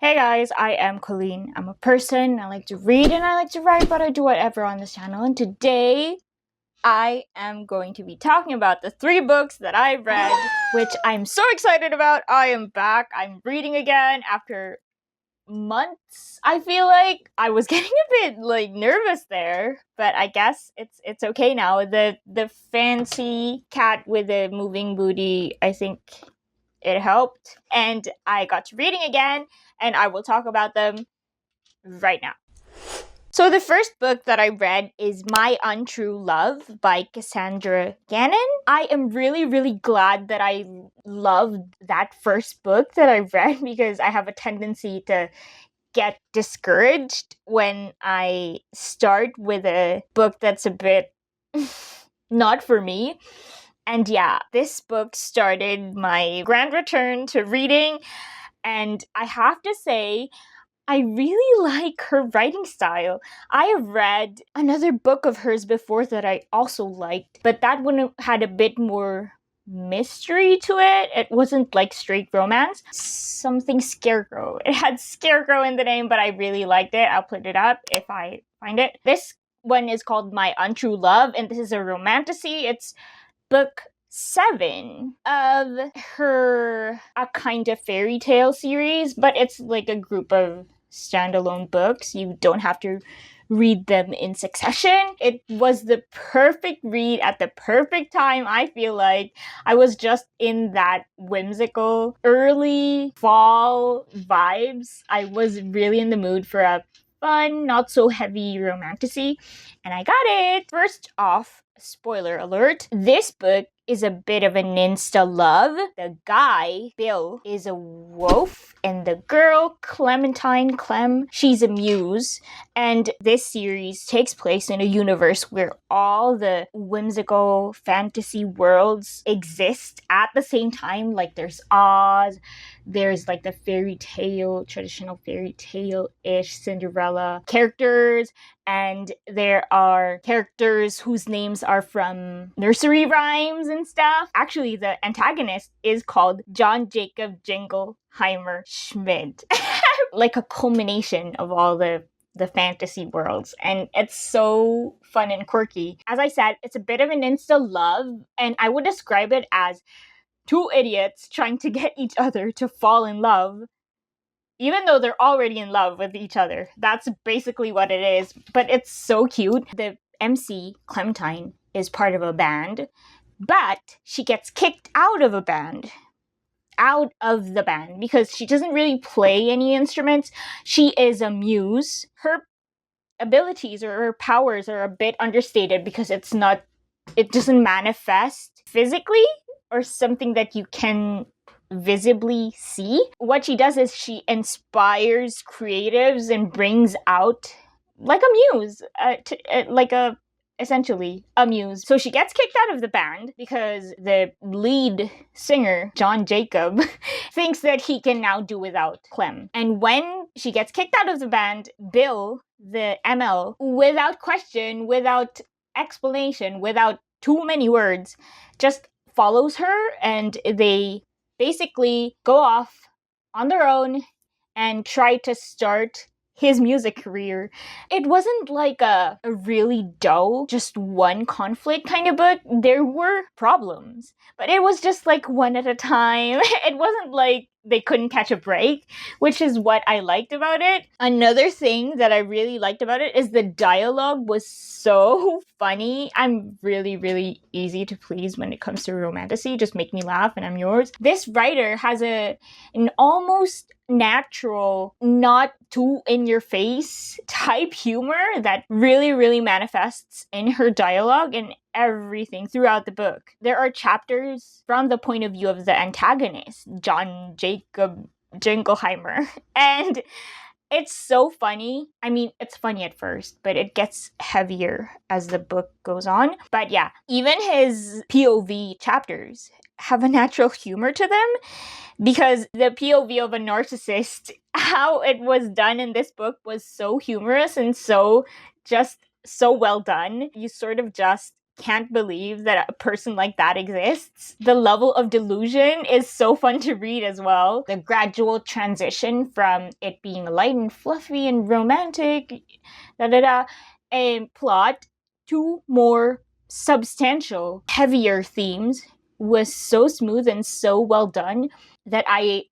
Hey guys, I am Colleen. I'm a person. I like to read and I like to write, but I do whatever on this channel. And today, I am going to be talking about the 3 books that I read, which I'm so excited about. I am back. I'm reading again after months. I feel like I was getting a bit nervous there, but I guess it's okay now. The fancy cat with the moving booty, I think it helped, and I got to reading again, and I will talk about them right now. So the first book that I read is My Untrue Love by Cassandra Gannon. I am really glad that I loved that first book that I read because I have a tendency to get discouraged when I start with a book that's a bit not for me. And yeah, this book started my grand return to reading, and I have to say, I really like her writing style. I have read another book of hers before that I also liked, but that one had a bit more mystery to it. It wasn't like straight romance. Something Scarecrow. It had Scarecrow in the name, but I really liked it. I'll put it up if I find it. This one is called My Untrue Love, and this is a romantasy. It's book 7 of her a kind of fairy tale series, but it's like a group of standalone books. You don't have to read them in succession. It was the perfect read at the perfect time. I feel like I was just in that whimsical early fall vibes. I was really in the mood for a fun, not so heavy romantasy, and I got it. First off, spoiler alert, this book is a bit of an insta-love. The guy, Bill, is a wolf, and the girl, Clem, she's a muse. And this series takes place in a universe where all the whimsical fantasy worlds exist at the same time. Like there's Oz, there's like the fairy tale, traditional fairy tale-ish Cinderella characters, and there are characters whose names are from nursery rhymes and stuff. Actually, the antagonist is called John Jacob Jingleheimer Schmid. Like a culmination of all the fantasy worlds, and it's so fun and quirky. As I said, it's a bit of an insta-love, and I would describe it as 2 idiots trying to get each other to fall in love, even though they're already in love with each other. That's basically what it is, but it's so cute. The MC, Clementine, is part of a band, but she gets kicked out of the band because she doesn't really play any instruments. She is a muse. Her abilities or her powers are a bit understated because it doesn't manifest physically or something that you can visibly see. What she does is she inspires creatives and brings out like a muse, essentially a muse. So she gets kicked out of the band because the lead singer, John Jacob, thinks that he can now do without Clem. And when she gets kicked out of the band, Bill, the ML, without question, without explanation, without too many words, just follows her, and they basically go off on their own and try to start his music career. It wasn't like a really dull, just one conflict kind of book. There were problems, but it was just like one at a time. It wasn't like they couldn't catch a break, which is what I liked about it. Another thing that I really liked about it is the dialogue was so funny. I'm really easy to please when it comes to romantasy. Just make me laugh and I'm yours. This writer has an almost natural, not too in your face type humor that really manifests in her dialogue and everything throughout the book. There are chapters from the point of view of the antagonist, John Jacob Jingleheimer, and it's so funny. I mean, it's funny at first, but it gets heavier as the book goes on. But yeah, even his POV chapters have a natural humor to them, because the POV of a narcissist, how it was done in this book was so humorous and so well done. You sort of just can't believe that a person like that exists. The level of delusion is so fun to read as well. The gradual transition from it being light and fluffy and romantic, and plot to more substantial, heavier themes was so smooth and so well done that I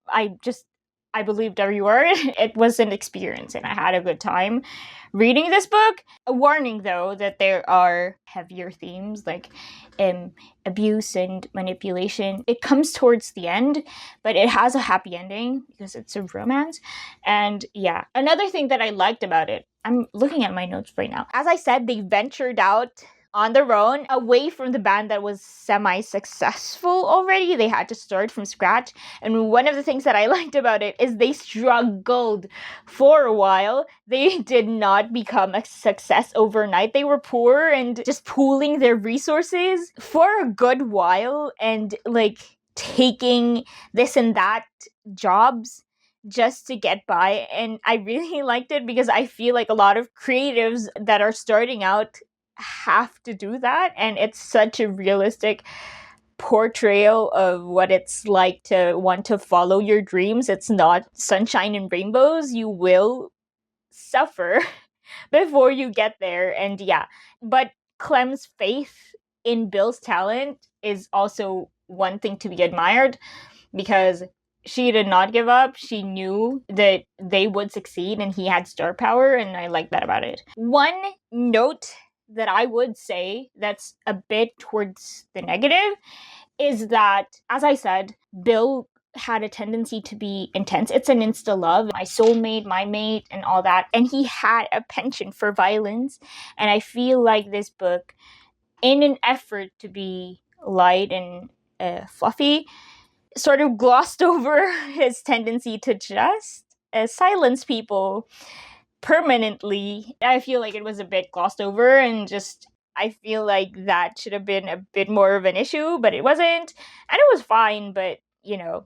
believed every word. It was an experience and I had a good time reading this book. A warning though that there are heavier themes like abuse and manipulation. It comes towards the end, but it has a happy ending because it's a romance. And yeah, another thing that I liked about it, I'm looking at my notes right now. As I said, they ventured out on their own, away from the band that was semi-successful already. They had to start from scratch. And one of the things that I liked about it is they struggled for a while. They did not become a success overnight. They were poor and just pooling their resources for a good while and like taking this and that jobs just to get by. And I really liked it because I feel like a lot of creatives that are starting out have to do that, and it's such a realistic portrayal of what it's like to want to follow your dreams. It's not sunshine and rainbows. You will suffer before you get there. And yeah, but Clem's faith in Bill's talent is also one thing to be admired because she did not give up. She knew that they would succeed and he had star power, and I like that about it. One note that I would say that's a bit towards the negative is that, as I said, Bill had a tendency to be intense. It's an insta love, my soulmate, my mate, and all that. And he had a penchant for violence. And I feel like this book, in an effort to be light and fluffy, sort of glossed over his tendency to just silence people permanently. I feel like it was a bit glossed over, and just I feel like that should have been a bit more of an issue, but it wasn't, and it was fine. But you know,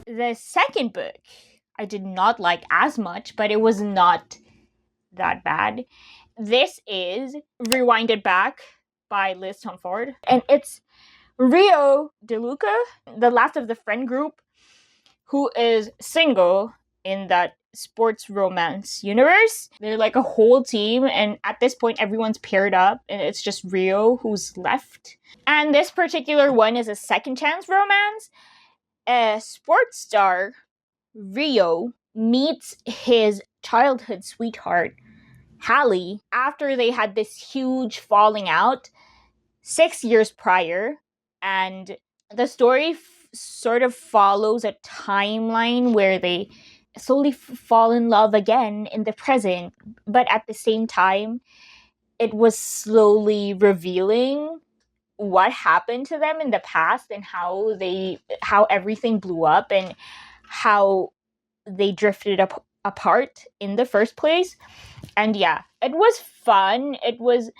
the second book I did not like as much, but it was not that bad. This is Rewind It Back by Liz Tomford, and it's Rio DeLuca, the last of the friend group, who is single in that sports romance universe. They're like a whole team, and at this point everyone's paired up and it's just Rio who's left. And this particular one is a second chance romance. A sports star, Rio, meets his childhood sweetheart, Hallie, after they had this huge falling out 6 years prior. And the story sort of follows a timeline where they slowly fall in love again in the present, but at the same time it was slowly revealing what happened to them in the past and how everything blew up and how they drifted apart in the first place. And yeah, it was fun. It was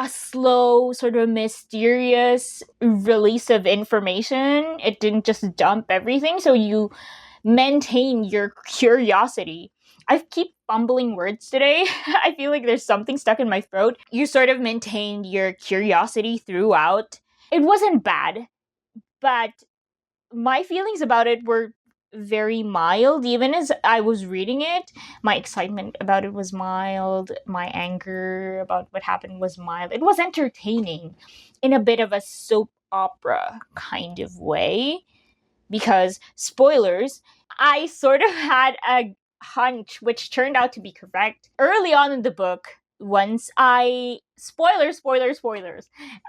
a slow, sort of mysterious release of information. It didn't just dump everything, so you maintain your curiosity. I keep fumbling words today. I feel like there's something stuck in my throat. You sort of maintained your curiosity throughout. It wasn't bad, but my feelings about it were very mild. Even as I was reading it, my excitement about it was mild. My anger about what happened was mild. It was entertaining in a bit of a soap opera kind of way. Because, spoilers, I sort of had a hunch, which turned out to be correct. Early on in the book, once I... Spoilers!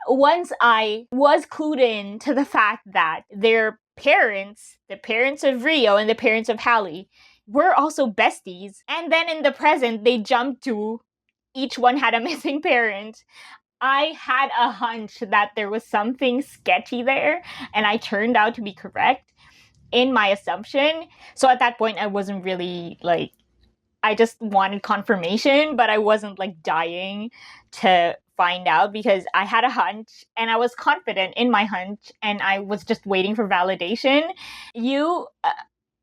Once I was clued in to the fact that their parents, the parents of Rio and the parents of Hallie, were also besties. And then in the present, they jumped to each one had a missing parent. I had a hunch that there was something sketchy there, and I turned out to be correct in my assumption. So at that point, I wasn't really like, I just wanted confirmation, but I wasn't like dying to find out because I had a hunch and I was confident in my hunch and I was just waiting for validation. You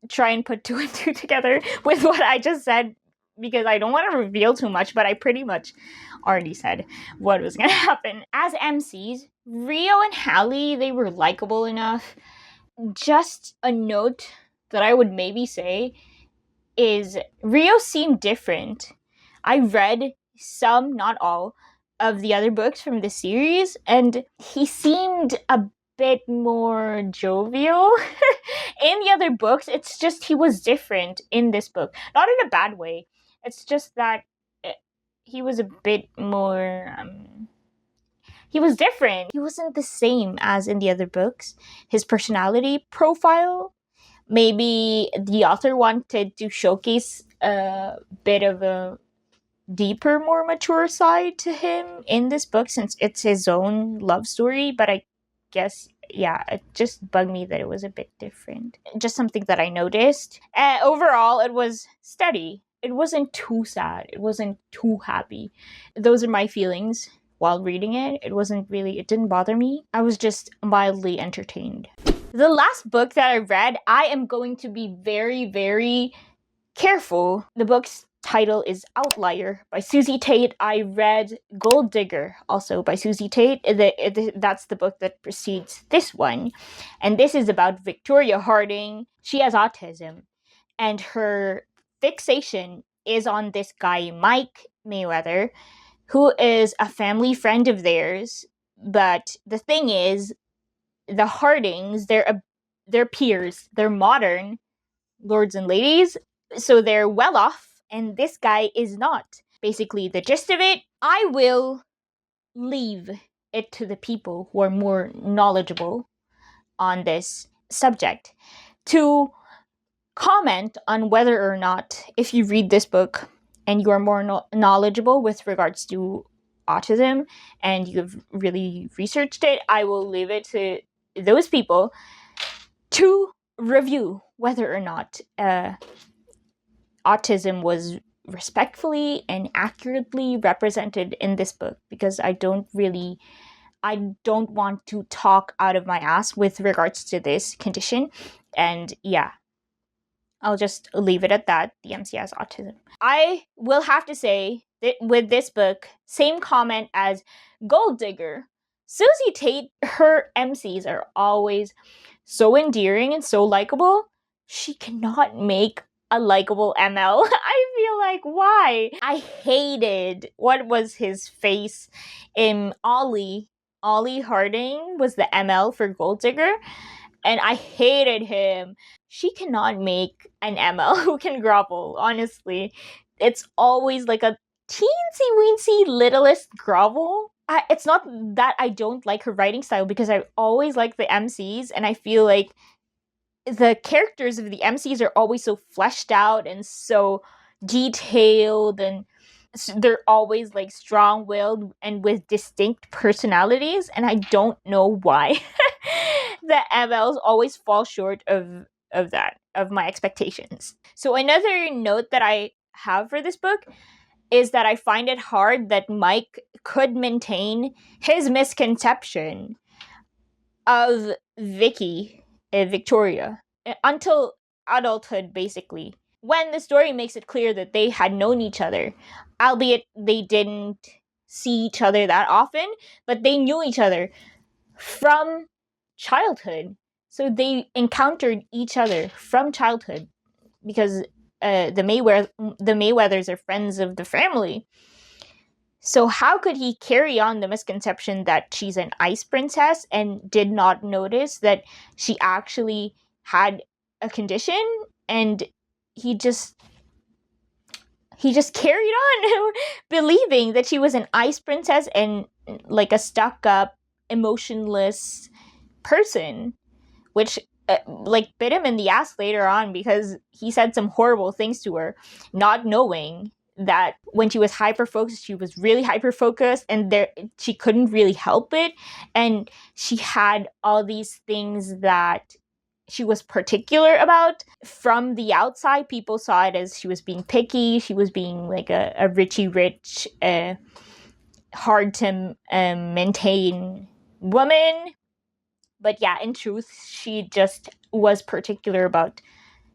try and put two and two together with what I just said because I don't want to reveal too much, but I pretty much already said what was going to happen. As MCs, Rio and Hallie, they were likable enough. Just a note that I would maybe say is Rio seemed different. I read some, not all, of the other books from the series, and he seemed a bit more jovial. In the other books, it's just he was different in this book. Not in a bad way. It's just that he was a bit more... he was different. He wasn't the same as in the other books. His personality profile, maybe the author wanted to showcase a bit of a deeper, more mature side to him in this book since it's his own love story, but I guess, yeah, it just bugged me that it was a bit different. Just something that I noticed. Overall, it was steady. It wasn't too sad. It wasn't too happy. Those are my feelings while reading it. It didn't bother me. I was just mildly entertained. The last book that I read, I am going to be very, very careful. The book's title is Outlier by Susie Tate. I read Gold Digger, also by Susie Tate. That's the book that precedes this one. And this is about Victoria Harding. She has autism, and her fixation is on this guy, Mike Mayweather, who is a family friend of theirs. But the thing is, the Hardings, they're peers. They're modern lords and ladies, so they're well off, and this guy is not. Basically, the gist of it, I will leave it to the people who are more knowledgeable on this subject to comment on whether or not, if you read this book and you are more knowledgeable with regards to autism and you've really researched it, I will leave it to those people to review whether or not autism was respectfully and accurately represented in this book, because I don't want to talk out of my ass with regards to this condition. And yeah, I'll just leave it at that. The MC has autism. I will have to say that with this book, same comment as Gold Digger. Susie Tate, her MCs are always so endearing and so likable. She cannot make a likable ML. I feel like, why? I hated, what was his face in Ollie. Ollie Harding was the ML for Gold Digger, and I hated him. She cannot make an ML who can grovel, honestly. It's always like a teensy-weensy littlest grovel. It's not that I don't like her writing style, because I always like the MCs, and I feel like the characters of the MCs are always so fleshed out and so detailed, and they're always like strong-willed and with distinct personalities, and I don't know why the MLs always fall short of my expectations. So another note that I have for this book is that I find it hard that Mike could maintain his misconception of Victoria, until adulthood, basically. When the story makes it clear that they had known each other, albeit they didn't see each other that often, but they knew each other from childhood. So they encountered each other from childhood, because the Mayweathers are friends of the family. So how could he carry on the misconception that she's an ice princess and did not notice that she actually had a condition? And he just carried on believing that she was an ice princess and like a stuck-up, emotionless person, which bit him in the ass later on, because he said some horrible things to her, not knowing that when she was hyper-focused, she was really hyper-focused, and she couldn't really help it, and she had all these things that she was particular about. From the outside, people saw it as she was being picky, she was being like a Richie Rich, hard to maintain woman. But yeah, in truth, she just was particular about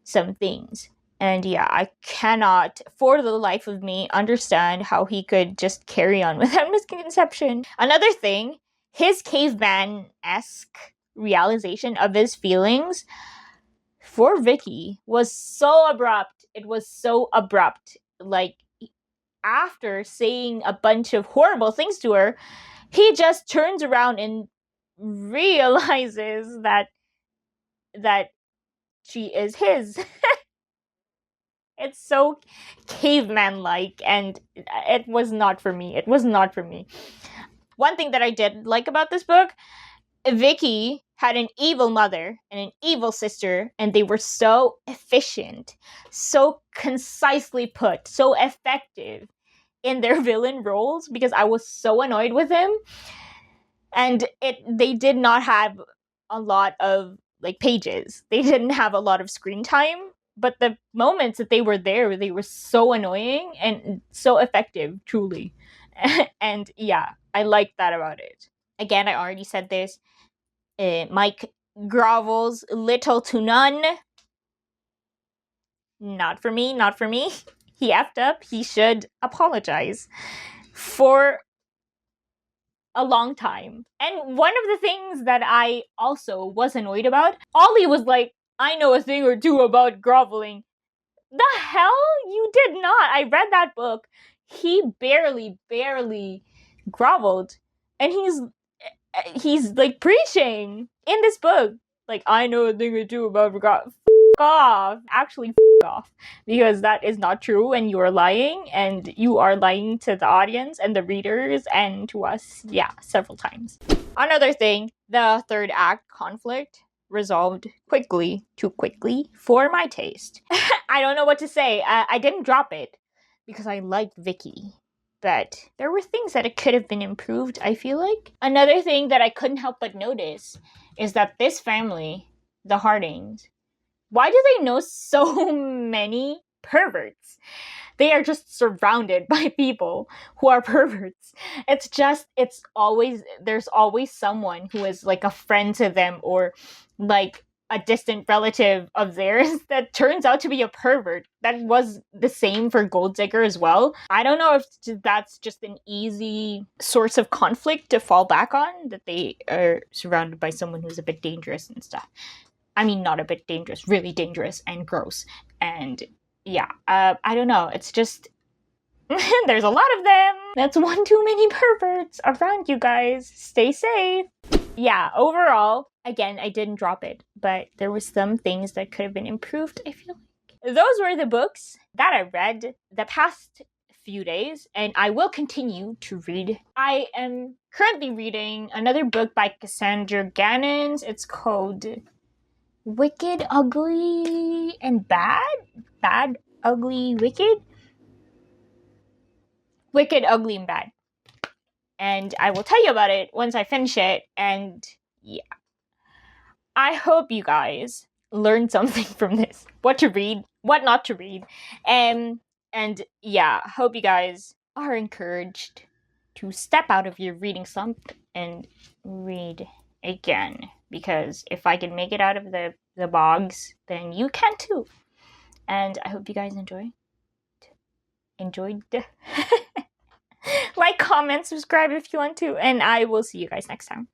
some things. And yeah, I cannot, for the life of me, understand how he could just carry on without misconception. Another thing, his caveman-esque realization of his feelings for Vicky was so abrupt. It was so abrupt. Like, after saying a bunch of horrible things to her, he just turns around and realizes that she is his. It's so caveman like, and it was not for me. It was not for me. One thing that I did like about this book, Vicky had an evil mother and an evil sister, and they were so efficient, so concisely put, so effective in their villain roles, because I was so annoyed with him. And they did not have a lot of like pages. They didn't have a lot of screen time, but the moments that they were there, they were so annoying and so effective, truly. And yeah, I liked that about it. Again, I already said this. Mike grovels little to none. Not for me, not for me. He effed up. He should apologize for a long time. And one of the things that I also was annoyed about, Ollie was like, I know a thing or two about groveling. The hell? You did not. I read that book. He barely groveled. And he's like preaching in this book. Like, I know a thing or two about off. Actually, off. Because that is not true, and you are lying, and you are lying to the audience and the readers and to us, yeah, several times. Another thing, the third act conflict resolved too quickly for my taste. I don't know what to say. I didn't drop it because I liked Vicky, but there were things that it could have been improved, I feel like. Another thing that I couldn't help but notice is that this family, the Hardings, why do they know so many perverts? They are just surrounded by people who are perverts. There's always someone who is like a friend to them, or like a distant relative of theirs that turns out to be a pervert. That was the same for Gold Digger as well. I don't know if that's just an easy source of conflict to fall back on, that they are surrounded by someone who's a bit dangerous and stuff. I mean, not a bit dangerous, really dangerous and gross. And yeah, I don't know. It's just, there's a lot of them. That's one too many perverts around, you guys. Stay safe. Yeah, overall, again, I didn't drop it, but there were some things that could have been improved, I feel like. Those were the books that I read the past few days, and I will continue to read. I am currently reading another book by Cassandra Gannons. It's called Wicked, Ugly, and Bad? Bad, Ugly, Wicked? Wicked, Ugly, and Bad. And I will tell you about it once I finish it, and yeah. I hope you guys learned something from this. What to read, what not to read. And yeah, hope you guys are encouraged to step out of your reading slump and read again. Because if I can make it out of the bogs, then you can too. And I hope you guys enjoyed. Like, comment, subscribe if you want to, and I will see you guys next time.